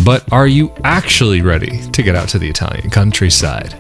But are you actually ready to get out to the Italian countryside?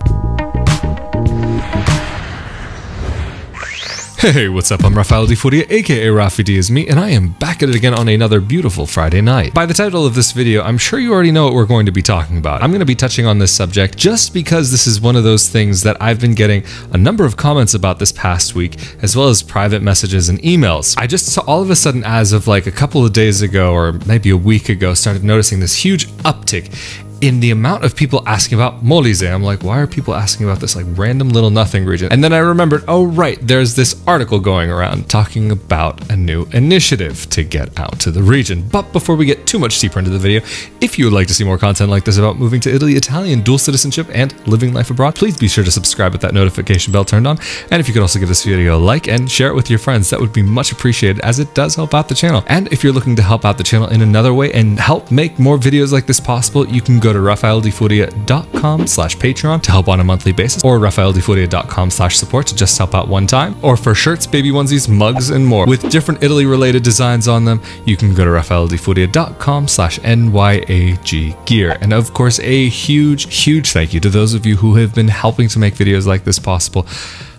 Hey, what's up? I'm Raffaele Di Furia, aka Rafi D is me, and I am back at it again on another beautiful Friday night. By the title of this video, I'm sure you already know what we're going to be talking about. I'm going to be touching on this subject just because this is one of those things that I've been getting a number of comments about this past week, as well as private messages and emails. I just saw all of a sudden, as of like a couple of days ago, or maybe a week ago, started noticing this huge uptick in the amount of people asking about Molise. I'm like, why are people asking about this like random little nothing region? And then I remembered, oh right, there's this article going around talking about a new initiative to get out to the region. But before we get too much deeper into the video, if you would like to see more content like this about moving to Italy, Italian dual citizenship, and living life abroad, please be sure to subscribe with that notification bell turned on. And if you could also give this video a like and share it with your friends, that would be much appreciated, as it does help out the channel. And if you're looking to help out the channel in another way and help make more videos like this possible, you can go to raffaeledifuria.com/Patreon to help on a monthly basis, or raffaeledifuria.com/support to just help out one time, or for shirts, baby onesies, mugs, and more with different Italy related designs on them, you can go to raffaeledifuria.com/NYAG gear. And of course, a huge thank you to those of you who have been helping to make videos like this possible,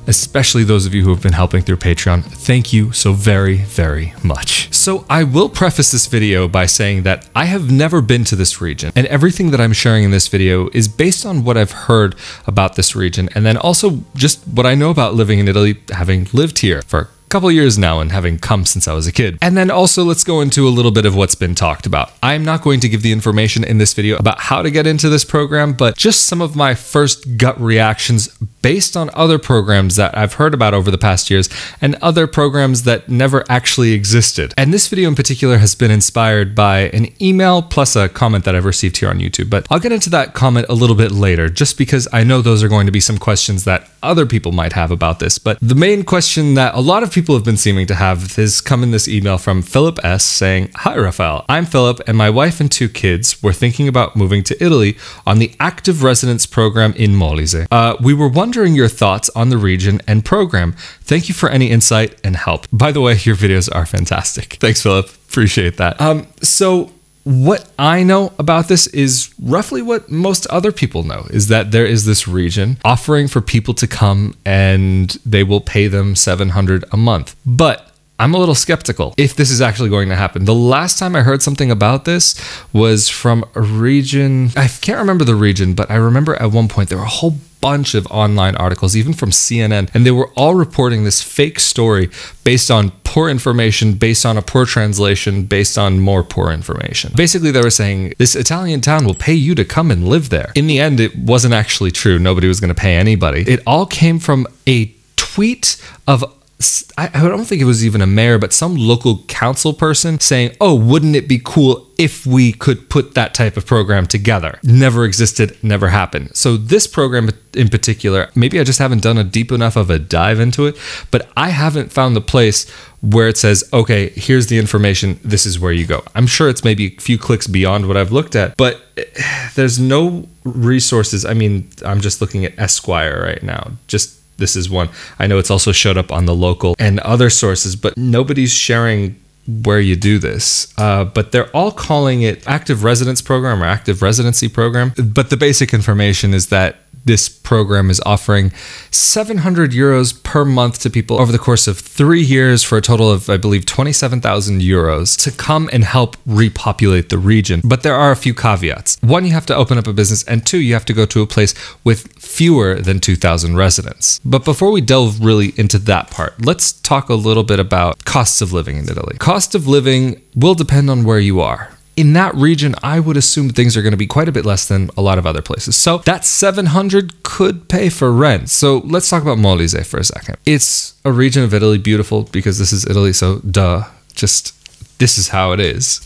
especially those of you who have been helping through Patreon. Thank you so very much. So I will preface this video by saying that I have never been to this region, and everything that I'm sharing in this video is based on what I've heard about this region, and then also just what I know about living in Italy, having lived here for couple years now and having come since I was a kid. And then also let's go into a little bit of what's been talked about. I'm not going to give the information in this video about how to get into this program, but just some of my first gut reactions based on other programs that I've heard about over the past years and other programs that never actually existed. And this video in particular has been inspired by an email plus a comment that I've received here on YouTube, but I'll get into that comment a little bit later, just because I know those are going to be some questions that other people might have about this. But the main question that a lot of people have been seeming to have has come in this email from Philip S saying, "Hi Raphael, I'm Philip and my wife and 2 kids were thinking about moving to Italy on the active residence program in Molise. We were wondering your thoughts on the region and program. Thank you for any insight and help." By the way, your videos are fantastic. Thanks, Philip. Appreciate that. So what I know about this is roughly what most other people know, is that there is this region offering for people to come and they will pay them $700 a month. But I'm a little skeptical if this is actually going to happen. The last time I heard something about this was from a region, I can't remember the region, but I remember at one point there were a whole bunch of online articles, even from CNN, and they were all reporting this fake story based on poor information, based on a poor translation, based on more poor information. Basically, they were saying this Italian town will pay you to come and live there. In the end, it wasn't actually true. Nobody was going to pay anybody. It all came from a tweet of, I don't think it was even a mayor, but some local council person saying, "Oh, wouldn't it be cool if we could put that type of program together?" Never existed, never happened. So this program in particular, maybe I just haven't done a deep enough of a dive into it, but I haven't found the place where it says, okay, here's the information, this is where you go. I'm sure it's maybe a few clicks beyond what I've looked at, but there's no resources. I mean, I'm just looking at Esquire right now. This is one. I know it's also showed up on the local and other sources, but nobody's sharing where you do this. But they're all calling it active residence program or active residency program. But the basic information is that this program is offering 700 euros per month to people over the course of 3 years for a total of, I believe, 27,000 euros to come and help repopulate the region. But there are a few caveats. 1, you have to open up a business, and 2, you have to go to a place with fewer than 2,000 residents. But before we delve really into that part, let's talk a little bit about costs of living in Italy. Cost of living will depend on where you are. In that region, I would assume things are going to be quite a bit less than a lot of other places. So that 700 could pay for rent. So let's talk about Molise for a second. It's a region of Italy, beautiful because this is Italy, so duh, just this is how it is.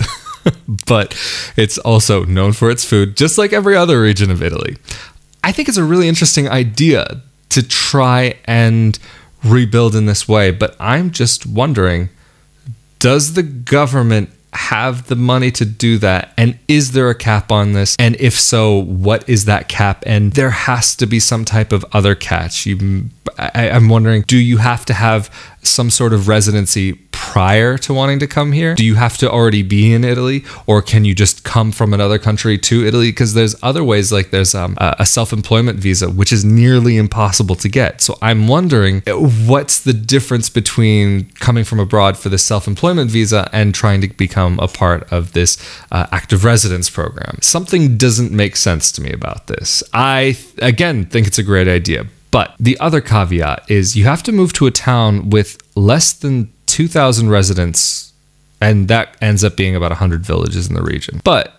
But it's also known for its food, just like every other region of Italy. I think it's a really interesting idea to try and rebuild in this way, but I'm just wondering, does the government have the money to do that? And is there a cap on this? And if so, what is that cap? And there has to be some type of other catch. I'm wondering, do you have to have some sort of residency prior to wanting to come here? Do you have to already be in Italy, or can you just come from another country to Italy? Because there's other ways, like there's a self-employment visa, which is nearly impossible to get. So I'm wondering, what's the difference between coming from abroad for this self-employment visa and trying to become a part of this active residence program? Something doesn't make sense to me about this. I, again, think it's a great idea. But the other caveat is you have to move to a town with less than 2,000 residents, and that ends up being about 100 villages in the region. But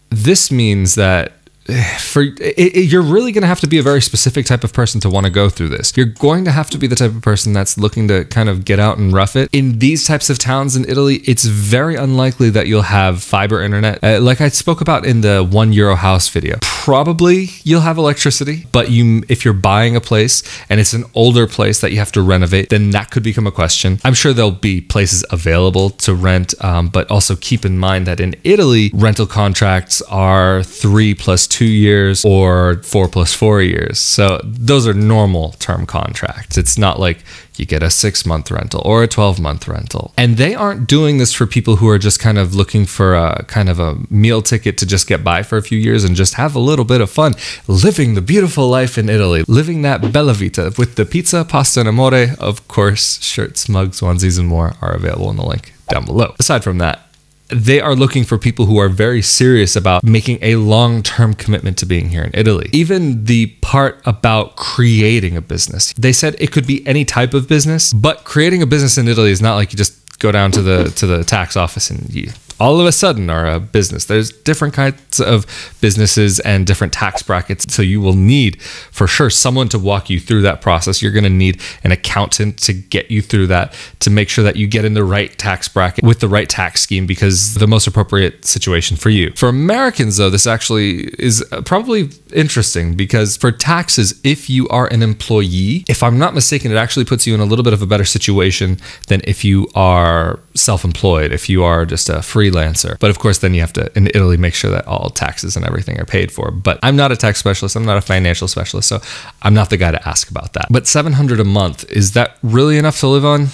this means that you're really going to have to be a very specific type of person to want to go through this. You're going to have to be the type of person that's looking to kind of get out and rough it. In these types of towns in Italy, it's very unlikely that you'll have fiber internet. Like I spoke about in the €1 house video, probably you'll have electricity, but if you're buying a place and it's an older place that you have to renovate, then that could become a question. I'm sure there'll be places available to rent, but also keep in mind that in Italy, rental contracts are 3 + 2 years or 4 + 4 years. So those are normal term contracts. It's not like you get a 6-month rental or a 12-month rental. And they aren't doing this for people who are just kind of looking for a kind of a meal ticket to just get by for a few years and just have a little bit of fun living the beautiful life in Italy, living that bella vita with the pizza, pasta, and amore. Of course, shirts, mugs, onesies, and more are available in the link down below. Aside from that, they are looking for people who are very serious about making a long-term commitment to being here in Italy. Even the part about creating a business. They said it could be any type of business, but creating a business in Italy is not like you just go down to the tax office and you all of a sudden are a business. There's different kinds of businesses and different tax brackets. So you will need, for sure, someone to walk you through that process. You're going to need an accountant to get you through that, to make sure that you get in the right tax bracket with the right tax scheme, because the most appropriate situation for you. For Americans, though, this actually is probably interesting, because for taxes, if you are an employee, if I'm not mistaken, it actually puts you in a little bit of a better situation than if you are self-employed, if you are just a freelancer. But of course, then you have to, in Italy, make sure that all taxes and everything are paid for. But I'm not a tax specialist. I'm not a financial specialist. So I'm not the guy to ask about that. But $700 a month, is that really enough to live on?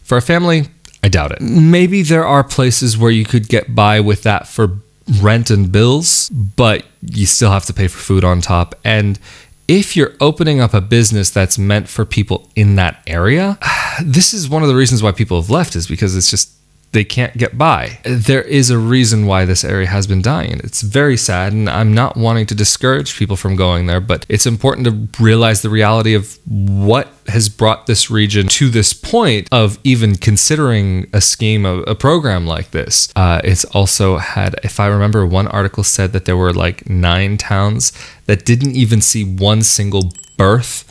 For a family, I doubt it. Maybe there are places where you could get by with that for rent and bills, but you still have to pay for food on top. And if you're opening up a business that's meant for people in that area, this is one of the reasons why people have left, is because it's just, they can't get by. There is a reason why this area has been dying. It's very sad, and I'm not wanting to discourage people from going there, but it's important to realize the reality of what has brought this region to this point of even considering a scheme, a program like this. It's also had, if I remember, one article said that there were like 9 towns that didn't even see one single birth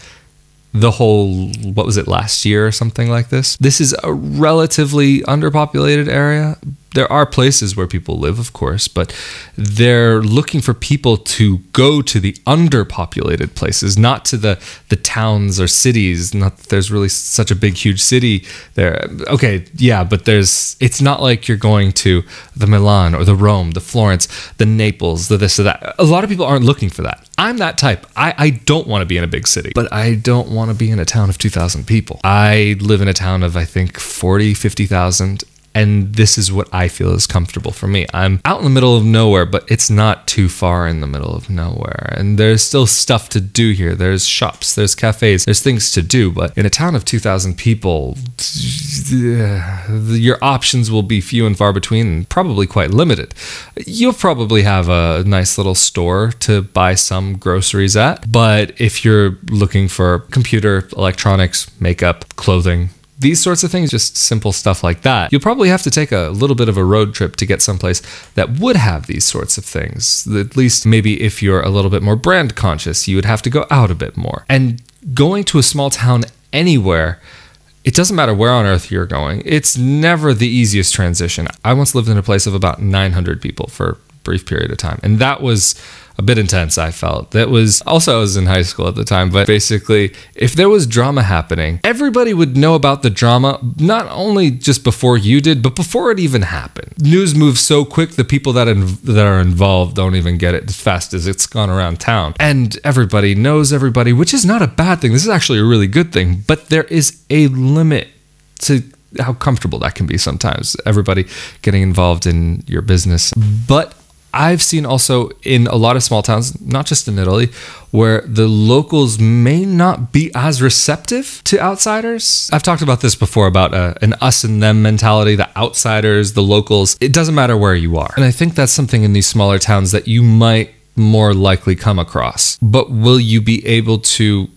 the whole, what was it, last year or something like this. This is a relatively underpopulated area. There are places where people live, of course, but they're looking for people to go to the underpopulated places, not to the towns or cities. Not that there's really such a big, huge city there. Okay, yeah, but it's not like you're going to the Milan or the Rome, the Florence, the Naples, the this or that. A lot of people aren't looking for that. I'm that type. I don't want to be in a big city, but I don't want to be in a town of 2,000 people. I live in a town of, I think, 40, 50,000. And this is what I feel is comfortable for me. I'm out in the middle of nowhere, but it's not too far in the middle of nowhere. And there's still stuff to do here. There's shops, there's cafes, there's things to do. But in a town of 2,000 people, your options will be few and far between, and probably quite limited. You'll probably have a nice little store to buy some groceries at. But if you're looking for computer, electronics, makeup, clothing, these sorts of things, just simple stuff like that, you'll probably have to take a little bit of a road trip to get someplace that would have these sorts of things. At least maybe if you're a little bit more brand conscious, you would have to go out a bit more. And going to a small town anywhere, it doesn't matter where on earth you're going, it's never the easiest transition. I once lived in a place of about 900 people for a brief period of time, and that was a bit intense, I felt. That was also, I was in high school at the time, but basically, if there was drama happening, everybody would know about the drama, not only just before you did, but before it even happened. News moves so quick, the people that are involved don't even get it as fast as it's gone around town. And everybody knows everybody, which is not a bad thing. This is actually a really good thing, but there is a limit to how comfortable that can be sometimes, everybody getting involved in your business. But I've seen also in a lot of small towns, not just in Italy, where the locals may not be as receptive to outsiders. I've talked about this before, about an us and them mentality, the outsiders, the locals. It doesn't matter where you are. And I think that's something in these smaller towns that you might more likely come across. But will you be able to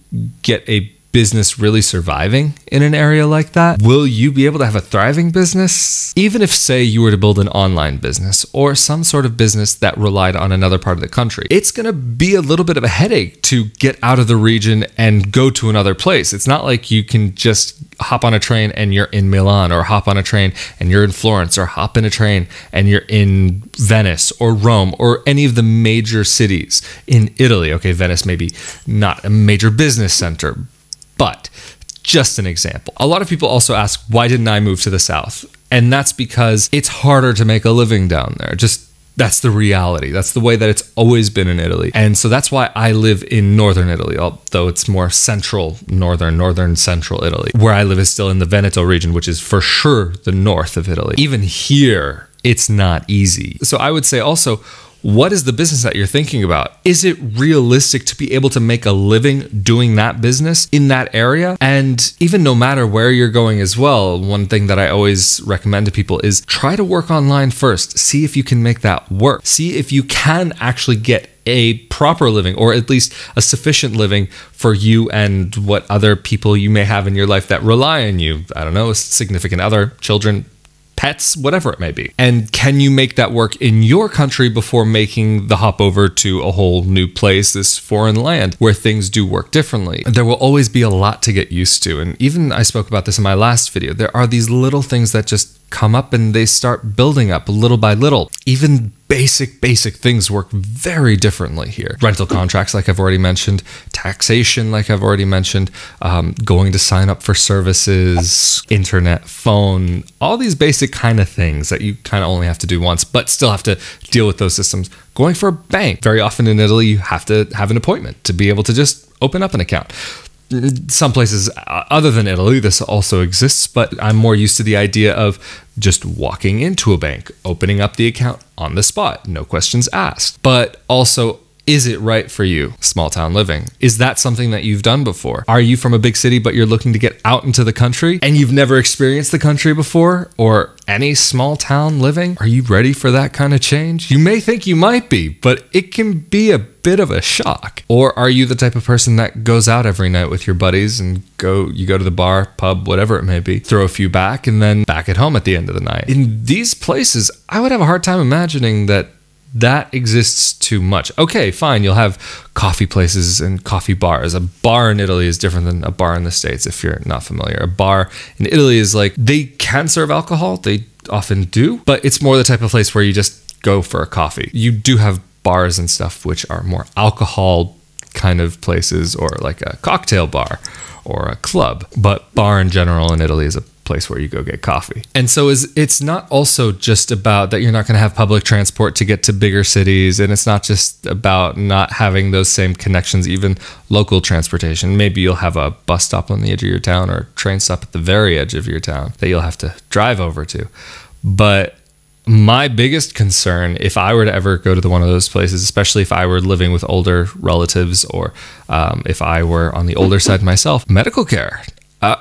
get a business really surviving in an area like that? Will you be able to have a thriving business? Even if, say, you were to build an online business or some sort of business that relied on another part of the country, it's going to be a little bit of a headache to get out of the region and go to another place. It's not like you can just hop on a train and you're in Milan, or hop on a train and you're in Florence, or hop in a train and you're in Venice or Rome or any of the major cities in Italy. Okay, Venice maybe not a major business center, but just an example. A lot of people also ask, why didn't I move to the south? And that's because it's harder to make a living down there. That's the reality. That's the way that it's always been in Italy. And so that's why I live in northern Italy, although it's more central, northern central Italy. Where I live is still in the Veneto region, which is for sure the north of Italy. Even here, it's not easy. So I would say also, what is the business that you're thinking about? Is it realistic to be able to make a living doing that business in that area? And even no matter where you're going as well, one thing that I always recommend to people is try to work online first. See if you can make that work. See if you can actually get a proper living, or at least a sufficient living for you and what other people you may have in your life that rely on you. I don't know, a significant other, children, pets, whatever it may be. And can you make that work in your country before making the hop over to a whole new place, this foreign land where things do work differently? There will always be a lot to get used to. And even I spoke about this in my last video. There are these little things that just come up and they start building up little by little. Even basic things work very differently here. Rental contracts, like I've already mentioned, taxation, like I've already mentioned, going to sign up for services, internet, phone, all these basic kind of things that you kind of only have to do once, but still have to deal with those systems. Going for a bank, very often in Italy, you have to have an appointment to be able to just open up an account. Some places other than Italy, this also exists, but I'm more used to the idea of just walking into a bank, opening up the account on the spot, no questions asked. But also, is it right for you? Small town living. Is that something that you've done before? Are you from a big city, but you're looking to get out into the country and you've never experienced the country before, or any small town living? Are you ready for that kind of change? You may think you might be, but it can be a bit of a shock. Or are you the type of person that goes out every night with your buddies and you go to the bar, pub, whatever it may be, throw a few back, and then back at home at the end of the night? In these places, I would have a hard time imagining that exists too much. Okay, fine, you'll have coffee places and coffee bars. A bar in Italy is different than a bar in the States, if you're not familiar. A bar in Italy is like, they can serve alcohol, they often do, but it's more the type of place where you just go for a coffee. You do have bars and stuff which are more alcohol kind of places, or like a cocktail bar or a club, but bar in general in Italy is a place where you go get coffee. And so it's not also just about that you're not going to have public transport to get to bigger cities, and it's not just about not having those same connections, even local transportation. Maybe you'll have a bus stop on the edge of your town, or a train stop at the very edge of your town that you'll have to drive over to. But my biggest concern, if I were to ever go to one of those places, especially if I were living with older relatives, or if I were on the older side myself, medical care.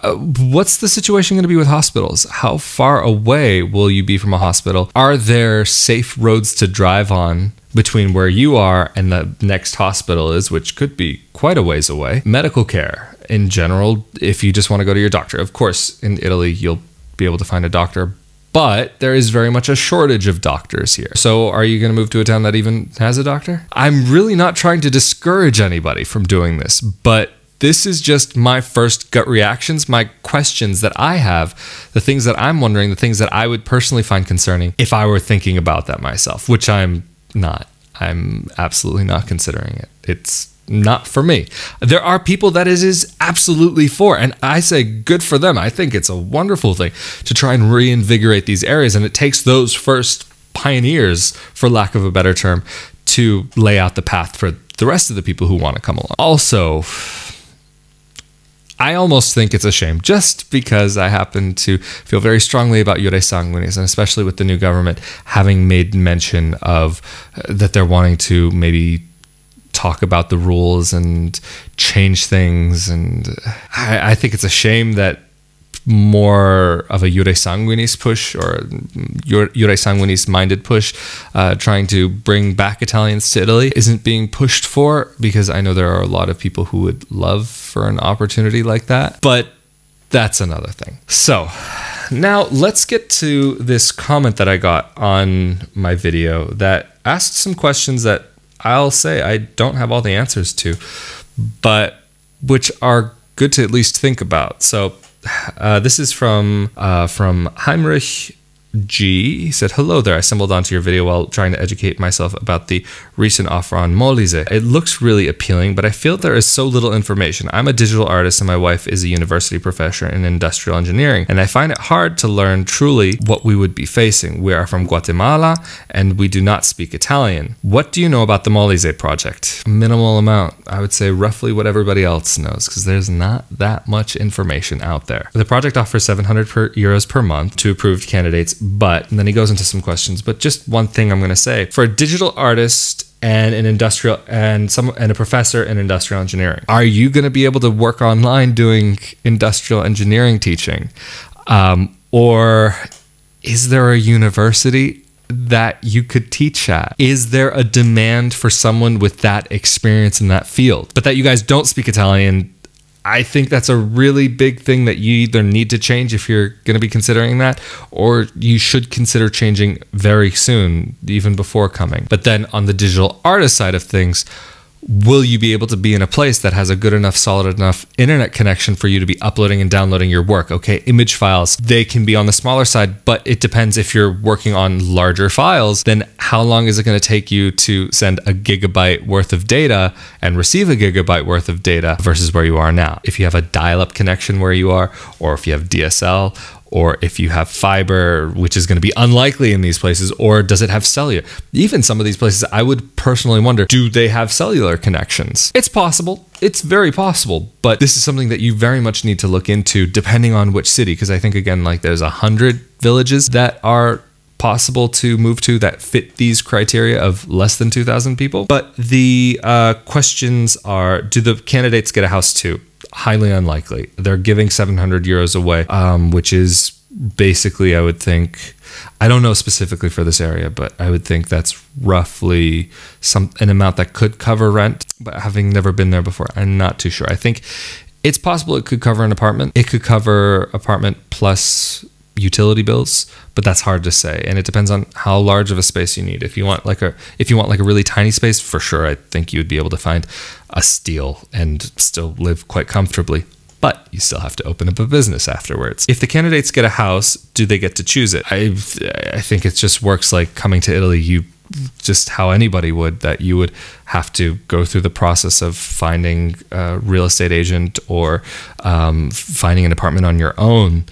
What's the situation going to be with hospitals? How far away will you be from a hospital? Are there safe roads to drive on between where you are and the next hospital is, which could be quite a ways away? Medical care in general, if you just want to go to your doctor. Of course, in Italy, you'll be able to find a doctor, but there is very much a shortage of doctors here. So are you going to move to a town that even has a doctor? I'm really not trying to discourage anybody from doing this, but this is just my first gut reactions, my questions that I have, the things that I'm wondering, the things that I would personally find concerning if I were thinking about that myself, which I'm not. I'm absolutely not considering it. It's not for me. There are people that it is absolutely for, and I say good for them. I think it's a wonderful thing to try and reinvigorate these areas, and it takes those first pioneers, for lack of a better term, to lay out the path for the rest of the people who want to come along. Also, I almost think it's a shame, just because I happen to feel very strongly about Iure Sanguinis, and especially with the new government having made mention of that they're wanting to maybe talk about the rules and change things. And I think it's a shame that more of a Iure Sanguinis push, or Iure Sanguinis minded push, trying to bring back Italians to Italy, isn't being pushed for, because I know there are a lot of people who would love for an opportunity like that, but that's another thing. So now let's get to this comment that I got on my video that asked some questions that I'll say I don't have all the answers to, but which are good to at least think about. So this is from Heinrich G. He said, "Hello there. I stumbled onto your video while trying to educate myself about the recent offer on Molise. It looks really appealing, but I feel there is so little information. I'm a digital artist and my wife is a university professor in industrial engineering, and I find it hard to learn truly what we would be facing. We are from Guatemala and we do not speak Italian. What do you know about the Molise project?" Minimal amount. I would say roughly what everybody else knows, because there's not that much information out there. The project offers €700 per month to approved candidates, and then he goes into some questions. But just one thing I'm going to say: for a digital artist and an industrial and a professor in industrial engineering, are you going to be able to work online doing industrial engineering teaching, or is there a university that you could teach at? Is there a demand for someone with that experience in that field? But that you guys don't speak Italian, I think that's a really big thing that you either need to change if you're going to be considering that, or you should consider changing very soon, even before coming. But then on the digital artist side of things, will you be able to be in a place that has a good enough, solid enough internet connection for you to be uploading and downloading your work? Okay, image files, they can be on the smaller side, but it depends. If you're working on larger files, then how long is it going to take you to send a gigabyte worth of data and receive a gigabyte worth of data versus where you are now? If you have a dial-up connection where you are, or if you have DSL, or if you have fiber, which is going to be unlikely in these places, or does it have cellular? Even some of these places, I would personally wonder, do they have cellular connections? It's possible. It's very possible, but this is something that you very much need to look into depending on which city, because I think, again, like there's 100 villages that are possible to move to that fit these criteria of less than 2,000 people. But the questions are, do the candidates get a house too? Highly unlikely. They're giving €700 away, which is basically, I would think, I don't know specifically for this area, but I would think that's roughly an amount that could cover rent. But having never been there before, I'm not too sure. I think it's possible it could cover an apartment. It could cover apartment plus utility bills, but that's hard to say, and it depends on how large of a space you need. If you want like a really tiny space, for sure, I think you would be able to find a steal and still live quite comfortably. But you still have to open up a business afterwards. If the candidates get a house, do they get to choose it? I think it just works like coming to Italy. You just how anybody would, that you would have to go through the process of finding a real estate agent or finding an apartment on your own.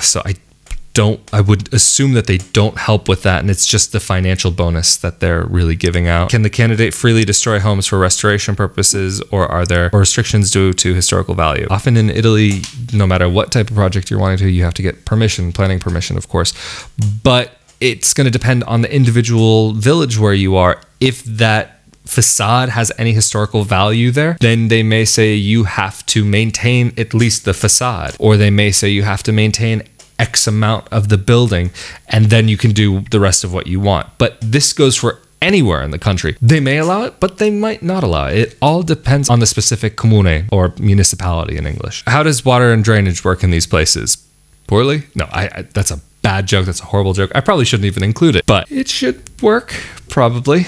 So I would assume that they don't help with that, and it's just the financial bonus that they're really giving out. Can the candidate freely destroy homes for restoration purposes, or are there restrictions due to historical value? Often in Italy, no matter what type of project you're wanting to, you have to get permission, planning permission, of course, but it's going to depend on the individual village where you are. If that facade has any historical value there, then they may say you have to maintain at least the facade, or they may say you have to maintain X amount of the building, and then you can do the rest of what you want. But this goes for anywhere in the country. They may allow it, but they might not allow it. It all depends on the specific comune, or municipality in English. How does water and drainage work in these places? Poorly? No, that's a bad joke. That's a horrible joke. I probably shouldn't even include it, but it should work, probably.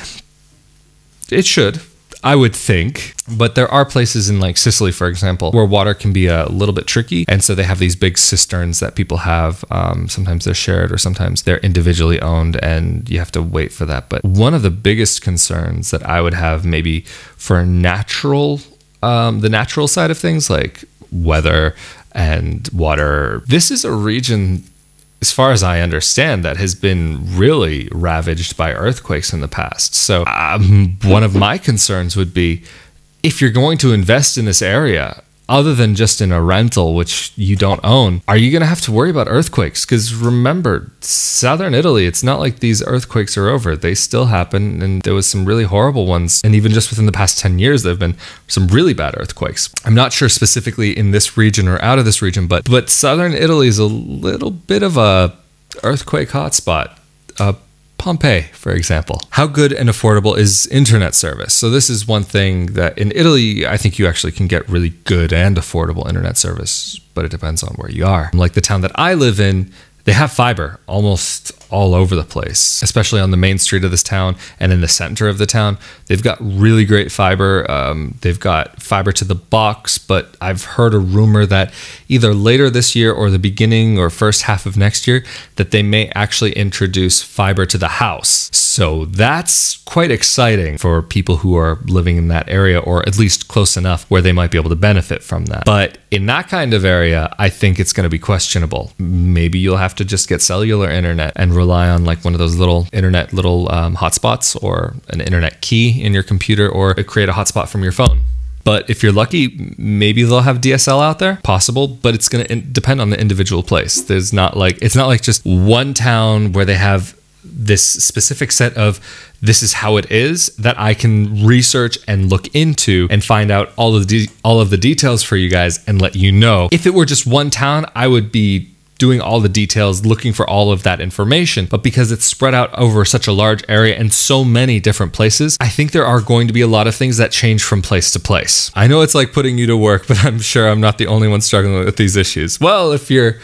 It should, I would think. But there are places in like Sicily, for example, where water can be a little bit tricky. And so they have these big cisterns that people have. Sometimes they're shared, or sometimes they're individually owned, and you have to wait for that. But one of the biggest concerns that I would have maybe for the natural side of things, like weather and water, this is a region, as far as I understand, that has been really ravaged by earthquakes in the past. So one of my concerns would be, if you're going to invest in this area, other than just in a rental, which you don't own, are you going to have to worry about earthquakes? Because remember, southern Italy, it's not like these earthquakes are over. They still happen, and there was some really horrible ones. And even just within the past 10 years, there have been some really bad earthquakes. I'm not sure specifically in this region or out of this region, but southern Italy is a little bit of a earthquake hotspot. Pompeii, for example. How good and affordable is internet service? So this is one thing that in Italy, I think you actually can get really good and affordable internet service, but it depends on where you are. Like the town that I live in, they have fiber almost all over the place, especially on the main street of this town and in the center of the town. They've got really great fiber. They've got fiber to the box, but I've heard a rumor that either later this year or the beginning or first half of next year that they may actually introduce fiber to the house. So that's quite exciting for people who are living in that area, or at least close enough where they might be able to benefit from that. But in that kind of area, I think it's going to be questionable. Maybe you'll have to just get cellular internet and rely on like one of those little internet hotspots, or an internet key in your computer, or create a hotspot from your phone. But if you're lucky, maybe they'll have DSL out there. Possible, but it's going to depend on the individual place. It's not like just one town where they have this specific set of this is how it is that I can research and look into and find out all of the details for you guys and let you know. If it were just one town, I would be doing all the details, looking for all of that information. But because it's spread out over such a large area and so many different places, I think there are going to be a lot of things that change from place to place. I know it's like putting you to work, but I'm sure I'm not the only one struggling with these issues. Well, if you're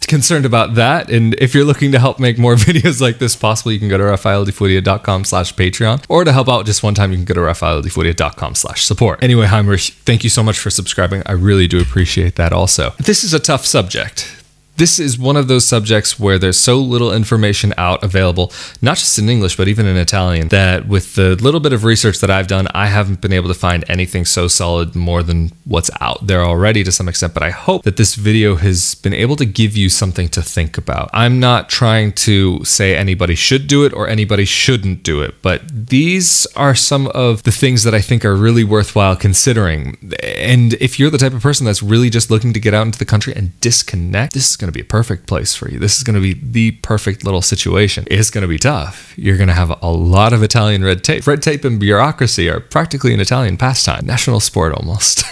concerned about that, and if you're looking to help make more videos like this possible, you can go to raffaelodifuria.com/Patreon, or to help out just one time, you can go to raffaelodifuria.com/support. Anyway, Heinrich, thank you so much for subscribing. I really do appreciate that also. This is a tough subject. This is one of those subjects where there's so little information out available, not just in English, but even in Italian, that with the little bit of research that I've done, I haven't been able to find anything so solid more than what's out there already to some extent. But I hope that this video has been able to give you something to think about. I'm not trying to say anybody should do it or anybody shouldn't do it, but these are some of the things that I think are really worthwhile considering. And if you're the type of person that's really just looking to get out into the country and disconnect, this is going to be a perfect place for you. This is going to be the perfect little situation. It's going to be tough. You're going to have a lot of Italian red tape. Red tape and bureaucracy are practically an Italian pastime, national sport almost.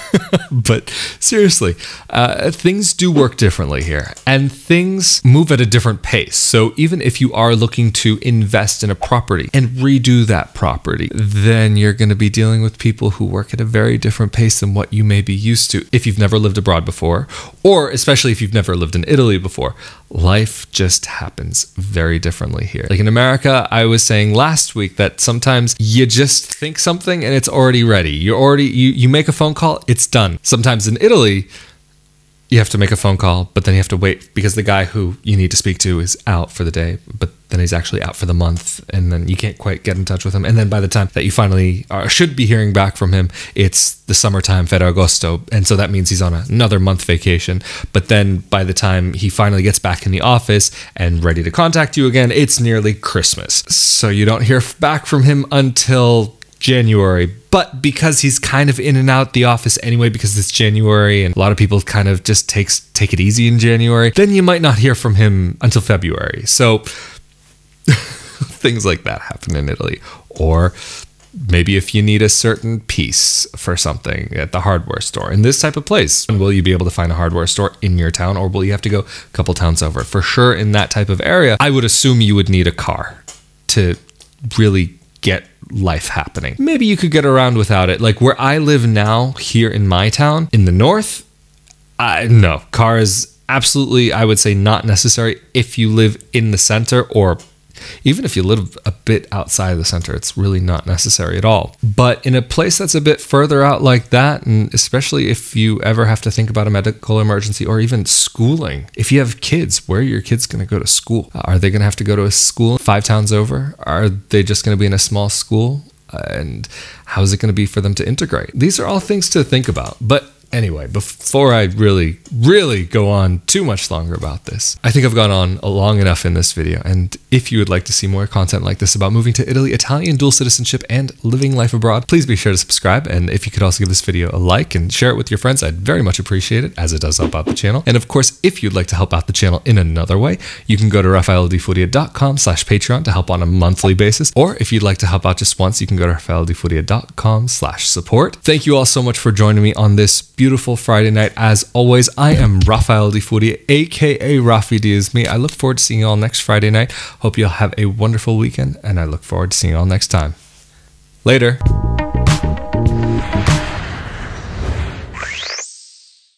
But seriously, things do work differently here, and things move at a different pace. So even if you are looking to invest in a property and redo that property, then you're going to be dealing with people who work at a very different pace than what you may be used to. If you've never lived abroad before, or especially if you've never lived in Italy before, life just happens very differently here. Like in America, I was saying last week that sometimes you just think something and it's already ready. You make a phone call, it's done. Sometimes in Italy, you have to make a phone call, but then you have to wait because the guy who you need to speak to is out for the day, but then he's actually out for the month, and then you can't quite get in touch with him. And then by the time that you finally should be hearing back from him, it's the summertime, Ferragosto, and so that means he's on another month vacation. But then by the time he finally gets back in the office and ready to contact you again, it's nearly Christmas. So you don't hear back from him until January. But because he's kind of in and out the office anyway, because it's January and a lot of people kind of just take it easy in January, then you might not hear from him until February. So things like that happen in Italy. Or maybe if you need a certain piece for something at the hardware store in this type of place, will you be able to find a hardware store in your town, or will you have to go a couple towns over? For sure, in that type of area, I would assume you would need a car to really get life happening. Maybe you could get around without it. Like where I live now, here in my town, in the north, no, car is absolutely, I would say, not necessary if you live in the center, or even if you live a bit outside of the center, it's really not necessary at all. But in a place that's a bit further out like that, and especially if you ever have to think about a medical emergency or even schooling, if you have kids, where are your kids going to go to school? Are they going to have to go to a school 5 towns over? Are they just going to be in a small school? And how is it going to be for them to integrate? These are all things to think about. But Anyway, before I really go on too much longer about this, I think I've gone on long enough in this video. And if you would like to see more content like this about moving to Italy, Italian dual citizenship, and living life abroad, please be sure to subscribe. And if you could also give this video a like and share it with your friends, I'd very much appreciate it, as it does help out the channel. And of course, if you'd like to help out the channel in another way, you can go to raffaellodefuria.com/Patreon to help on a monthly basis. Or if you'd like to help out just once, you can go to raffaellodefuria.com/support. Thank you all so much for joining me on this beautiful Friday night. As always, I am Raffaele Di Furia, aka Rafi D is me. I look forward to seeing you all next Friday night. Hope you'll have a wonderful weekend, and I look forward to seeing you all next time. Later.